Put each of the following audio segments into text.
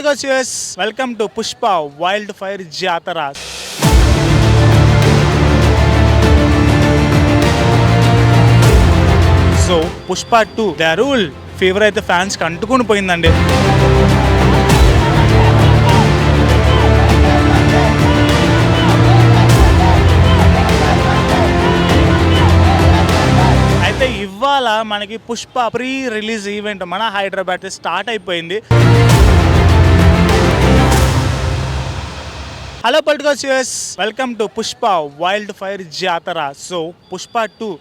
Political US welcome to Pushpa wild fire జాతర. So Pushpa 2 the rule fever అయితే fans కి అంటుకొని పోయిందండి. అయితే ఇవాళ మనకి పుష్ప ప్రీ రిలీజ్ ఈవెంట్ మన హైదరాబాద్ స్టార్ట్ అయిపోయింది. Hello political US welcome to Pushpa wild fire జాతర. So Pushpa 2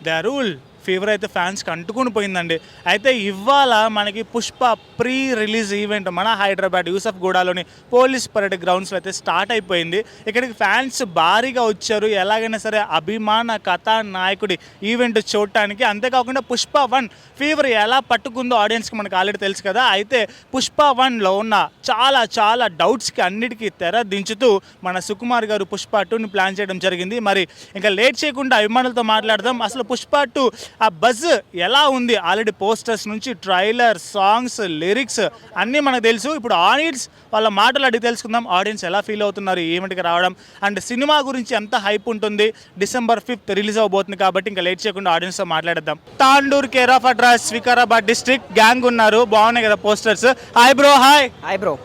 the rule fever అయితే ఫ్యాన్స్కి అంటుకొని పోయిందండి. అయితే ఇవాళ మనకి పుష్ప ప్రీ రిలీజ్ ఈవెంట్ మన హైదరాబాద్ యూసఫ్ గూడాలోని పోలీస్ పరేడ్ గ్రౌండ్స్లో అయితే స్టార్ట్ అయిపోయింది. ఇక్కడికి ఫ్యాన్స్ భారీగా వచ్చారు. ఎలాగైనా సరే అభిమాన కథానాయకుడి ఈవెంట్ చూడటానికి. అంతేకాకుండా పుష్ప 1 ఫీవర్ ఎలా పట్టుకుందో ఆడియన్స్కి మనకు ఆల్రెడీ తెలుసు కదా. అయితే పుష్ప 1లో ఉన్న చాలా డౌట్స్కి అన్నిటికీ తెర దించుతూ మన సుకుమార్ గారు పుష్ప 2ని ప్లాన్ చేయడం జరిగింది. మరి ఇంకా లేట్ చేయకుండా అభిమానులతో మాట్లాడదాం. అసలు పుష్ప 2 ఆ బజ్ ఎలా ఉంది? ఆల్రెడీ పోస్టర్స్ నుంచి ట్రైలర్, సాంగ్స్, లిరిక్స్ అన్నీ మనకు తెలుసు. ఇప్పుడు ఆడియన్స్ వాళ్ళ మాటలు అడిగి తెలుసుకుందాం. ఆడియన్స్ ఎలా ఫీల్ అవుతున్నారు ఈవెంట్కి రావడం, అండ్ సినిమా గురించి ఎంత హైప్ ఉంటుంది. December 5th రిలీజ్ అవబోతుంది కాబట్టి ఇంకా లేట్ చేయకుండా ఆడియన్స్తో మాట్లాడేద్దాం. Tandur care of address Vikarabad district gang ఉన్నారు. బాగున్నాయి కదా posters. Hi bro. Hi bro.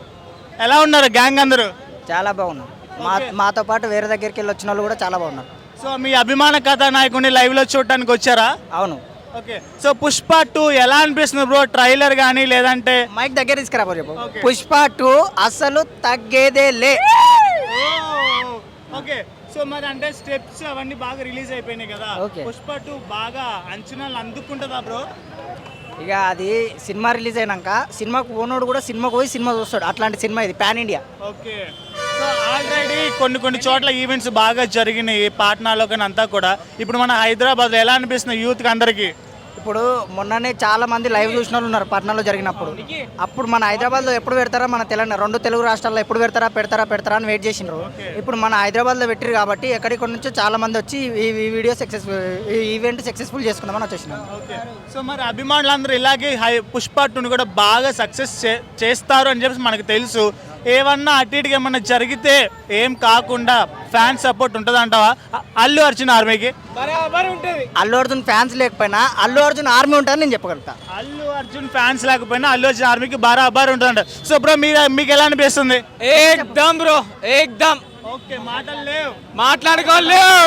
ఎలా ఉన్నారు గ్యాంగ్ అందరూ? చాలా బాగున్నారు. మాతో పాటు వేరే దగ్గరికి వెళ్ళి వచ్చిన వాళ్ళు కూడా చాలా బాగున్నారు. సో మీ అభిమాన కథానాయకుడిని లైవ్లో చూడటానికి వచ్చారా? అవును. ఓకే. సో పుష్ప 2 ఎలా అనిపిస్తుంది బ్రో? ట్రైలర్ కానీ లేదంటే మైక్ దగ్గర తీసుకురా చెప్పు. పుష్ప 2 అసలు తగ్గేదే లే. ఓకే. సో మరి అంటే స్టెప్స్ అవన్నీ బాగా రిలీజ్ అయిపోయినాయి కదా. పుష్ప 2 బాగా అంచనాలు అందుకుంటుందా బ్రో? ఇక అది సినిమా రిలీజ్ అయినాక సినిమాకు పోనోడు కూడా సినిమాకు పోయి సినిమా చూస్తాడు. అట్లాంటి సినిమా ఇది pan India. Okay. So already కొన్ని చోట్ల ఈవెంట్స్ బాగా జరిగినాయి పాట్నాలో కానీ అంతా కూడా. ఇప్పుడు మన హైదరాబాద్లో ఎలా అనిపిస్తుంది యూత్కి అందరికీ? ఇప్పుడు మొన్ననే చాలా మంది లైవ్ చూసిన వాళ్ళు ఉన్నారు పట్నాలో జరిగినప్పుడు. అప్పుడు మన హైదరాబాద్లో ఎప్పుడు పెడతారా, మన తెలంగాణ 2 తెలుగు రాష్ట్రాల్లో ఎప్పుడు పెడతారా అని వెయిట్ చేసినారు. ఇప్పుడు మన హైదరాబాద్లో పెట్టారు కాబట్టి ఎక్కడికి నుంచో చాలా మంది వచ్చి ఈ వీడియో ఈ ఈవెంట్ సక్సెస్ఫుల్ చేసుకుందామని వచ్చేసినాం. సో మరి అభిమానులందరూ ఇలాగే పుష్ప 2ని కూడా బాగా సక్సెస్ చేస్తారు అని చెప్పి మనకు తెలుసు. ఏమన్నా అటు ఇటుగా ఏమన్నా జరిగితే ఏం కాకుండా ఫ్యాన్స్ సపోర్ట్ ఉంటుంది అంటావా? అల్లు అర్జున్ ఆర్మీకి అల్లు అర్జున్ ఫ్యాన్స్ లేకపోయినా అల్లు అర్జున్ ఆర్మీ ఉంటుందని నేను చెప్పగలుగుతా. అల్లు అర్జున్ ఫ్యాన్స్ లేకపోయినా అల్లు అర్జున్ ఆర్మీకి బరాబర్ ఉంటుందంట. సో బ్రో మీకు ఎలా అనిపిస్తుంది? ఏక్దమ్ బ్రో, ఏక్దమ్. ఓకే, మాటలు లేవు, మాట్లాడుకోలేవు.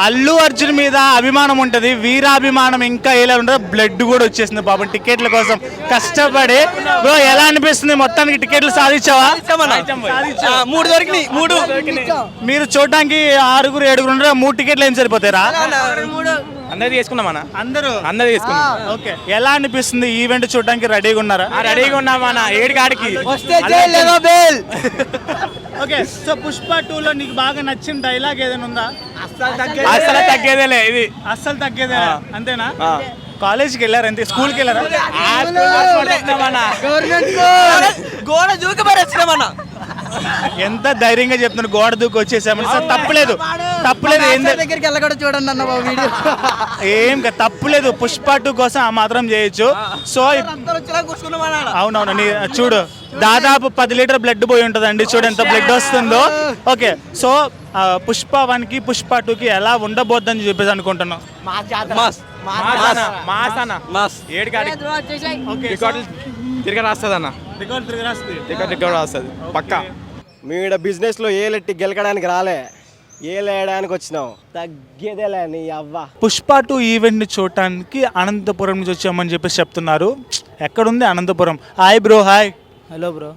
అల్లు అర్జున్ మీద అభిమానం ఉంటుంది, వీరాభిమానం ఇంకా ఎలా ఉంటుంది. బ్లడ్ కూడా వచ్చేసింది పాపం టికెట్ల కోసం కష్టపడి. బ్రో ఎలా అనిపిస్తుంది? మొత్తానికి టికెట్లు సాధించావా? 3 దొరికినాయి. 3 మీరు చూడడానికి 6-7 ఉండరు. 3 టికెట్లు ఏం సరిపోతారా? అందరు తీసుకున్నామన్నా. అందరూ తీసుకున్నాం. ఓకే. ఎలా అనిపిస్తుంది ఈవెంట్ చూడడానికి? రెడీగా ఉన్నారా? రెడీగా ఉన్నామన్నా. 7 కాడికి ఓకే. సో పుష్ప 2లో నీకు బాగా నచ్చిన డైలాగ్ ఏదైనా ఉందా? అసలు తగ్గేదేలే ఇది. అస్సలు తగ్గేదే అంతేనా? కాలేజ్కి వెళ్ళారు అంతే, స్కూల్కి వెళ్ళారా? గోడ దూకి మరి వచ్చినామన్నా. ఎంత ధైర్యంగా చెప్తున్నారు, గోడ దూకి వచ్చేసామని. సార్ తప్పలేదు దగ్గరికి వెళ్ళకూడదు చూడండి అన్న వీడియో. ఏం తప్పులేదు, పుష్ప 2 కోసం ఆ మాత్రం చేయొచ్చు. సో అవునవును, చూడు దాదాపు 10 లీటర్ బ్లడ్ పోయి ఉంటుందండి. చూడు ఎంత బ్లడ్ వస్తుందో. ఓకే. సో పుష్ప 1కి పుష్ప 2కి ఎలా ఉండబోద్దని చెప్పేసి అనుకుంటున్నాం. తిరిగి రాస్తుందన్న. రికార్డు రాస్తుంది పక్కా. మీడ బిజినెస్లో ఏలెట్టి గెలకడానికి రాలే, ఏలేయడానికి వచ్చినాం. తగ్గేదేలే నీ అవ్వ. పుష్ప 2 ఈవెంట్ని చూడటానికి అనంతపురం నుంచి వచ్చామని చెప్పేసి చెప్తున్నారు. ఎక్కడుంది Anantapuram? Hi bro. Hi. Hello bro.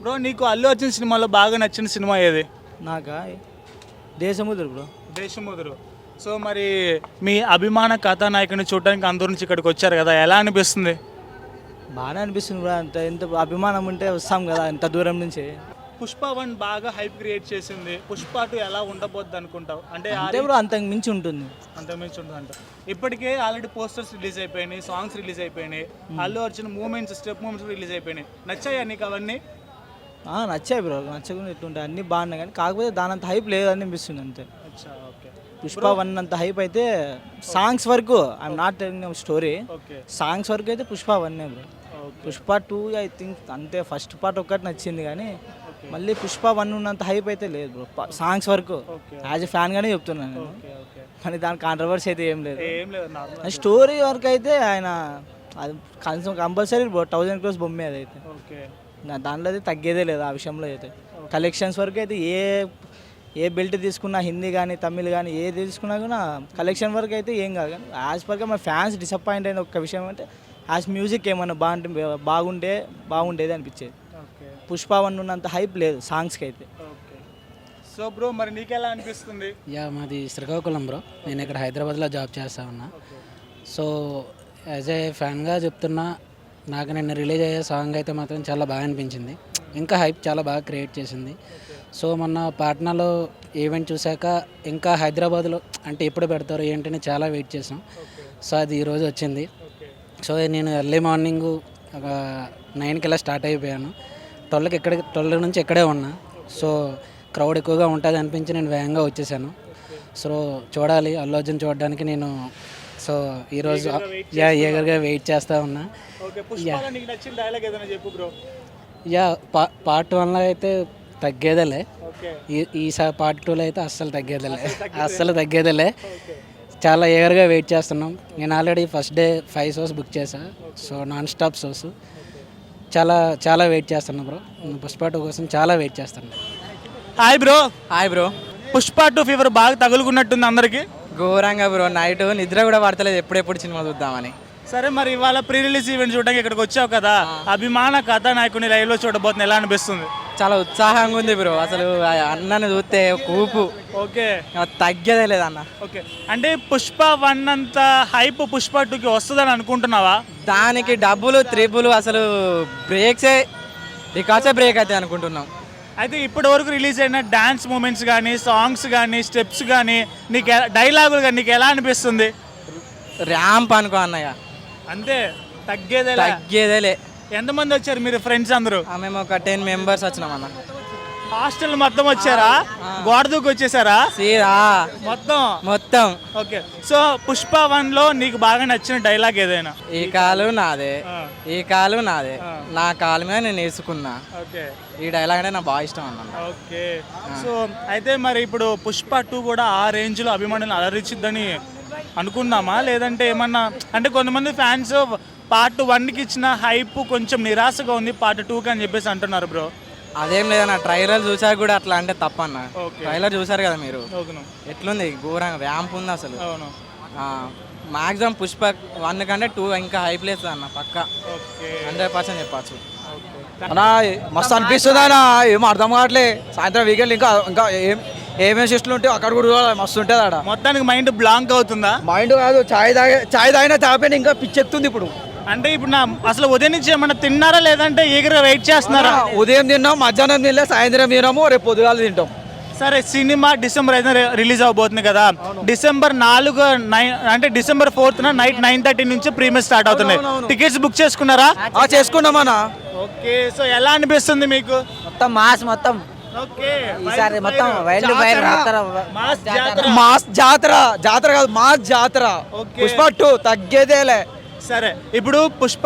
Bro నీకు అల్లు అర్జున్ సినిమాలో బాగా నచ్చిన సినిమా ఏది? నాకా దేశముద్రు బ్రో. దేశముద్రు. సో మరి మీ అభిమాన కథానాయకుని చూడడానికి అందరి నుంచి ఇక్కడికి వచ్చారు కదా, ఎలా అనిపిస్తుంది? బాగానే అనిపిస్తుంది బ్రో. ఎంత అభిమానం ఉంటే వస్తాం కదా ఇంత దూరం నుంచి. పుష్ప 1 బాగా హైప్ క్రియేట్ చేసింది. పుష్ప 2 ఎలా ఉండబోద్ది అనుకుంటావు? అంటే బ్రో అంతకు మించి ఉంటుంది. అంట. ఇప్పటికే ఆల్రెడీ పోస్టర్స్ రిలీజ్ అయిపోయినాయి, సాంగ్స్ రిలీజ్ అయిపోయినాయి, Allu Arjun step moments release అయిపోయినాయి. నచ్చాయా నీకు అవన్నీ? నచ్చాయి బ్రో. నచ్చకుండా ఎట్లుంటాయి, అన్నీ బాగున్నాయి కానీ కాకపోతే దానంత హైప్ లేదని అనిపిస్తుంది అంతే. పుష్ప 1 అంత హైప్ అయితే సాంగ్స్ వరకు I'm not telling story. Songs వరకు అయితే Pushpa 1 bro. Pushpa 2 I think అంతే, ఫస్ట్ పార్ట్ ఒక్కటి నచ్చింది కానీ మళ్ళీ పుష్ప 1 ఉన్నంత హైప్ అయితే లేదు బ్రో. సాంగ్స్ వరకు యాజ్ ఎ ఫ్యాన్గానే చెప్తున్నాను నేను, కానీ దాని కాంట్రవర్సీ అయితే ఏం లేదు. ఏం లేదు నార్మల్. స్టోరీ వరకు అయితే ఆయన అది కంపల్సరీ 1000 crores బొమ్మే అదైతే. ఓకే దాంట్లో అయితే తగ్గేదే లేదు ఆ విషయంలో అయితే. కలెక్షన్స్ వరకు అయితే ఏ బెల్ట్ తీసుకున్నా, హిందీ కానీ తమిళ్ కానీ ఏది తీసుకున్నా కూడా కలెక్షన్ వరకు అయితే ఏం కాదు. కానీ యాజ్ పర్గా మా ఫ్యాన్స్ డిసప్పాయింట్ అయిన ఒక్క విషయం అంటే యాజ్ మ్యూజిక్ ఏమన్నా బాగుండేది అనిపించేది. ఓకే పుష్ప 1 ఉన్నంత హైప్ లేదు సాంగ్స్కి అయితే. ఓకే సో బ్రో మరి నీకెలా అనిపిస్తుంది? యా, మాది శ్రీకాకుళం బ్రో. నేను ఇక్కడ హైదరాబాద్లో జాబ్ చేస్తా ఉన్నా. సో యాజ్ ఏ ఫ్యాన్గా చెప్తున్నా, నాకు నిన్న రిలీజ్ అయ్యే సాంగ్ అయితే మాత్రం చాలా బాగా అనిపించింది. ఇంకా హైప్ చాలా బాగా క్రియేట్ చేసింది. సో మొన్న పాట్నాలో ఈవెంట్ చూశాక ఇంకా హైదరాబాద్లో అంటే ఎప్పుడు పెడతారు ఏంటని చాలా వెయిట్ చేసాం. సో అది ఈరోజు వచ్చింది. సో నేను ఎర్లీ మార్నింగ్ ఒక 9కి ఇలా స్టార్ట్ అయిపోయాను. 12 నుంచి ఇక్కడే ఉన్నా. సో క్రౌడ్ ఎక్కువగా ఉంటుంది అనిపించి నేను వేగంగా వచ్చేసాను. సో చూడాలి అల్లు అర్జున్ చూడడానికి నేను. సో ఈరోజు ఈగర్గా వెయిట్ చేస్తూ ఉన్నా. ఓకే పుష్పలో నీకు నచ్చిన డైలాగ్ ఏదైనా చెప్పు బ్రో. యా, పార్ట్ 1లో అయితే తగ్గేదేలే. ఓకే ఈసారి పార్ట్ 2లో అయితే అస్సలు తగ్గేదేలే. చాలా ఈగర్గా వెయిట్ చేస్తున్నాం. నేను already first day 5 shows book చేశాను. సో నాన్ స్టాప్ షోస్ చాలా వెయిట్ చేస్తున్నా బ్రో. పుష్ప 2 కోసం చాలా వెయిట్ చేస్తున్నా. Hi bro. Hi bro. Pushpa 2 fever బాగా తగులుకున్నట్టుంది అందరికి. ఘోరంగా బ్రో, నైట్ నిద్ర కూడా పడతలేదు ఎప్పుడెప్పుడు సినిమా చూద్దామని. సరే మరి ఇవాళ ప్రీ రిలీజ్ ఈవెంట్ చూడడానికి ఇక్కడికి వచ్చావు కదా, అభిమాన కథానాయకుని లైవ్ లో చూడబోతున్నా, ఎలా అనిపిస్తుంది? చాలా ఉత్సాహంగా ఉంది బ్రో. అసలు ఆ అన్నని చూస్తే కూపు ఓకే తగ్గేదే లేదన్న. ఓకే అంటే పుష్ప 1 అంత హైప్ పుష్ప 2కి వస్తుందని అనుకుంటున్నావా? దానికి డబ్బులు త్రిబులు అసలు రికార్డ్సే బ్రేక్ అయితే అనుకుంటున్నాం. అయితే ఇప్పటి వరకు రిలీజ్ అయిన డాన్స్ మూమెంట్స్ కానీ, సాంగ్స్ కానీ, స్టెప్స్ కానీ, నీకు డైలాగులు కానీ నీకు ఎలా అనిపిస్తుంది? ర్యాంప్ అనుకో అన్నయ్య, అంతే తగ్గేదే. తగ్గేదేలే. ఎంతమంది వచ్చారు మీరు ఫ్రెండ్స్ అందరూ? మేము ఒక 10 members వచ్చినాం అన్న. హాస్టల్ మొత్తం వచ్చారా? గోడ దూకి వచ్చేసారా సీదా మొత్తం? ఓకే సో పుష్ప 1లో నీకు బాగా నచ్చిన డైలాగ్ ఏదైనా? ఈ కాలు నాదే, ఈ కాలు నాదే, నా కాలు మీద నేను వేసుకున్నా. ఓకే ఈ డైలాగ్ అంటే నాకు బాగా ఇష్టం అన్న. ఓకే సో అయితే మరి ఇప్పుడు పుష్ప 2 కూడా ఆ రేంజ్లో అభిమానులు అలరించిద్దని అనుకుందామా, లేదంటే ఏమన్నా? అంటే కొంతమంది ఫ్యాన్స్ పార్ట్ 1కి ఇచ్చిన హైప్ కొంచెం నిరాశగా ఉంది పార్ట్ 2కి అని చెప్పేసి అంటున్నారు బ్రో. అదేం లేదన్న, ట్రైలర్ చూసారు కూడా అట్లా అంటే తప్పన్న. ట్రైలర్ చూసారు కదా మీరు, ఎట్లుంది ఘోరంగా ర్యాంప్ ఉంది అసలు. మాక్సిమం పుష్ప 1 కంటే 2 ఇంకా హైప్ లేదు అన్న, పక్కా 100% చెప్పచ్చు అన్నా. మస్తు అనిపిస్తుంది అన్న, ఏం అర్థం కావట్లే. సాయంత్రం వీకెండ్ ఇంకా ఏమేమి సిస్టలు ఉంటాయి అక్కడ కూడా మస్తు ఉంటుంది అక్కడ. మొత్తానికి మైండ్ బ్లాంక్ అవుతుందా? మైండ్ కాదు, చాయ్ తాగినా తాపైన ఇంకా పిచ్చెక్కుతుంది ఇప్పుడు. అంటే ఇప్పుడు అసలు ఉదయం నుంచి ఏమన్నా తిన్నారా, లేదంటే ఈగర్గా వెయిట్ చేస్తున్నారా? ఉదయం తిన్నాం, మధ్యాహ్నం తినలే, సాయంత్రం తిన్నాము, రేపు పొద్దుగాలు తింటాం. సరే సినిమా December 5న రిలీజ్ అవబోతుంది కదా, December 4 అంటే December 4th నైట్ 9:30 నుంచి ప్రీమియర్ స్టార్ట్ అవుతున్నాయి. టికెట్స్ బుక్ చేసుకున్నారా? చేసుకున్నామన్నా. ఓకే సో ఎలా అనిపిస్తుంది మీకు? మొత్తం మాస్ మొత్తం ఓకే ఈసారి మొత్తం వైల్డ్ ఫైర్ మాస్ జాతర కాదు, మాస్ జాతర. పుష్ప 2 తగ్గేదేలే. సరే ఇప్పుడు పుష్ప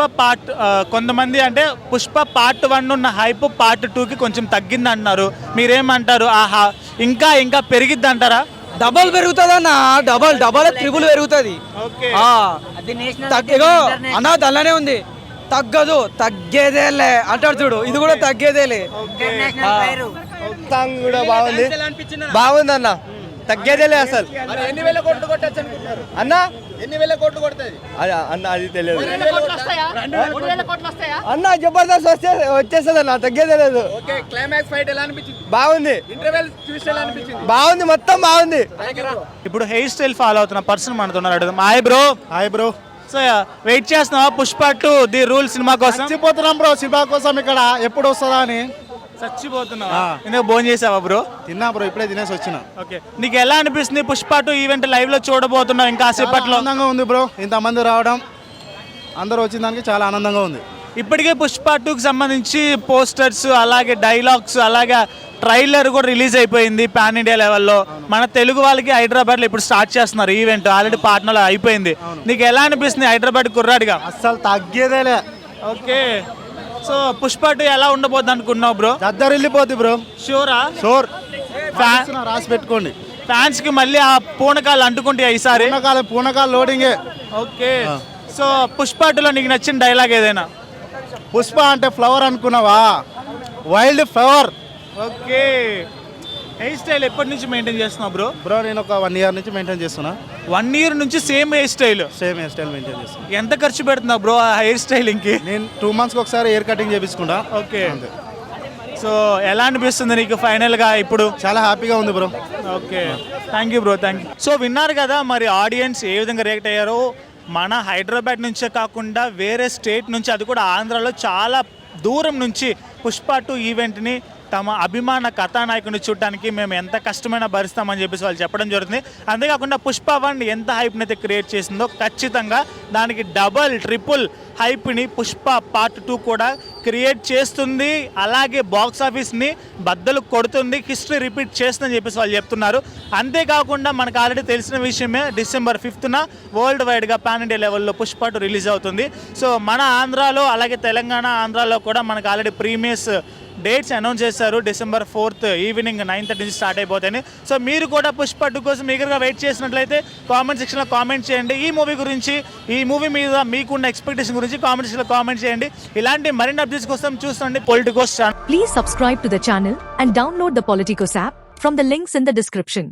కొంతమంది అంటే పుష్ప పార్ట్ 1 ఉన్న హైప్ పార్ట్ 2కి కొంచెం తగ్గింది అంటున్నారు, మీరేమంటారు? ఆహా ఇంకా పెరిగిద్ది అంటారా? డబల్ పెరుగుతుంది అన్న, డబల్ త్రిబుల్ పెరుగుతుంది. అన్న దానిలోనే ఉంది, తగ్గదు, తగ్గేదేలే అంటాడు చూడు, ఇది కూడా తగ్గేదేలే. సాంగ్ కూడా బాగుంది అన్న, తగ్గేదేలే అసలు. అన్న అన్న అది తెలియదు అన్న, జబర్దస్త్ వచ్చేస్తుంది అన్న, తగ్గేదే లేదు. బాగుంది మొత్తం బాగుంది. ఇప్పుడు హెయిర్ స్టైల్ ఫాలో అవుతున్న పర్సన్ మనతో. Hi bro. సో వెయిట్ చేస్తున్నావా పుష్ప 2 ది రూల్ సినిమా కోసం? చచ్చిపోతున్నాం బ్రో సినిమా కోసం, ఇక్కడ ఎప్పుడు వస్తుందా అని చచ్చిపోతున్నావా? ఎందుకు భోజనం చేసావా బ్రో? తిన్నా బ్రో, ఇప్పుడే తినేసి వచ్చిన. ఓకే నీకు ఎలా అనిపిస్తుంది పుష్ప 2 ఈవెంట్ లైవ్ లో చూడబోతున్నావు ఇంకా సేపట్లో? ఆనందంగా ఉంది బ్రో, ఇంతమంది రావడం, అందరూ వచ్చిన దానికి చాలా ఆనందంగా ఉంది. ఇప్పటికే పుష్ప 2కి సంబంధించి పోస్టర్స్, అలాగే డైలాగ్స్, అలాగే ట్రైలర్ కూడా రిలీజ్ అయిపోయింది పాన్ ఇండియా లెవెల్లో. మన తెలుగు వాళ్ళకి హైదరాబాద్లో ఇప్పుడు స్టార్ట్ చేస్తున్నారు ఈవెంట్, ఆల్రెడీ పాట్నాలో అయిపోయింది. నీకు ఎలా అనిపిస్తుంది హైదరాబాద్ కుర్రాడిగా? అస్సలు తగ్గేదేలే, ఓకే, సో పుష్ప 2 ఎలా ఉండబోద్ది అనుకున్నావు బ్రో? దద్దరిల్లిపోద్ది బ్రో. షూరా? షోర్. ఫ్యాన్ రాసి పెట్టుకోండి. ఫ్యాన్స్ కి మళ్ళీ ఆ పూనకాలు అంటుకుంటాయి ఈసారి. పూనకాల లోడింగే. ఓకే, సో పుష్ప 2లో నీకు నచ్చిన డైలాగ్ ఏదైనా? పుష్ప అంటే ఫ్లవర్ అనుకున్నావా, wild flower. Okay, hair style ఎప్పటి నుంచి మెయింటైన్ చేస్తున్నావు బ్రో? బ్రో నేను ఒక 1 year నుంచి మెయింటైన్ చేస్తున్నా. 1 year నుంచి same hair style? Same hair style maintain చేస్తున్నా. ఎంత ఖర్చు పెడుతున్నావు బ్రో ఆ హెయిర్ స్టైలింగ్కి? నేను 2 monthsకి ఒకసారి హెయిర్ కటింగ్ చేపించుకుంటా. ఓకే, సో ఎలా అనిపిస్తుంది నీకు ఫైనల్గా ఇప్పుడు? చాలా హ్యాపీగా ఉంది bro. Okay, thank you bro, thank you. So విన్నారు కదా మరి ఆడియన్స్ ఏ విధంగా రియాక్ట్ అయ్యారో. మన హైదరాబాద్ నుంచే కాకుండా వేరే స్టేట్ నుంచి, అది కూడా ఆంధ్రాలో చాలా దూరం నుంచి పుష్ప 2 ఈవెంట్ని తమ అభిమాన కథానాయకుని చూడటానికి మేము ఎంత కష్టమైనా భరిస్తామని చెప్పేసి వాళ్ళు చెప్పడం జరుగుతుంది. అంతేకాకుండా పుష్ప 1 ఎంత హైప్ని అయితే క్రియేట్ చేసిందో ఖచ్చితంగా దానికి డబల్ ట్రిపుల్ హైప్ని పుష్ప పార్ట్ 2 కూడా క్రియేట్ చేస్తుంది. అలాగే బాక్స్ ఆఫీస్ని బద్దలు కొడుతుంది, హిస్టరీ రిపీట్ చేస్తుందని చెప్పేసి వాళ్ళు చెప్తున్నారు. అంతేకాకుండా మనకు ఆల్రెడీ తెలిసిన విషయమే, December 5th వరల్డ్ వైడ్గా పాన్ ఇండియా లెవెల్లో పుష్ప 2 రిలీజ్ అవుతుంది. సో మన ఆంధ్రాలో అలాగే తెలంగాణ ఆంధ్రాలో కూడా మనకు ఆల్రెడీ ప్రీమియస్ డేట్స్ అనౌన్స్ చేశారు. December 4th ఈవినింగ్ 9:30 నుంచి స్టార్ట్ అయిపోతాయి. సో మీరు కూడా పుష్ప 2 కోసం ఈగర్గా వెయిట్ చేసినట్లయితే కామెంట్ సెక్షన్లో కామెంట్ చేయండి. ఈ మూవీ గురించి, ఈ మూవీ మీద మీకున్న ఎక్స్పెక్టేషన్ గురించి కామెంట్ సెక్షన్లో కామెంట్ చేయండి. ఇలాంటి మరిన్ని అప్డేట్స్ కోసం చూస్తుండండి Politicos channel. Please subscribe to the channel and download the Politicos app from the links in the description.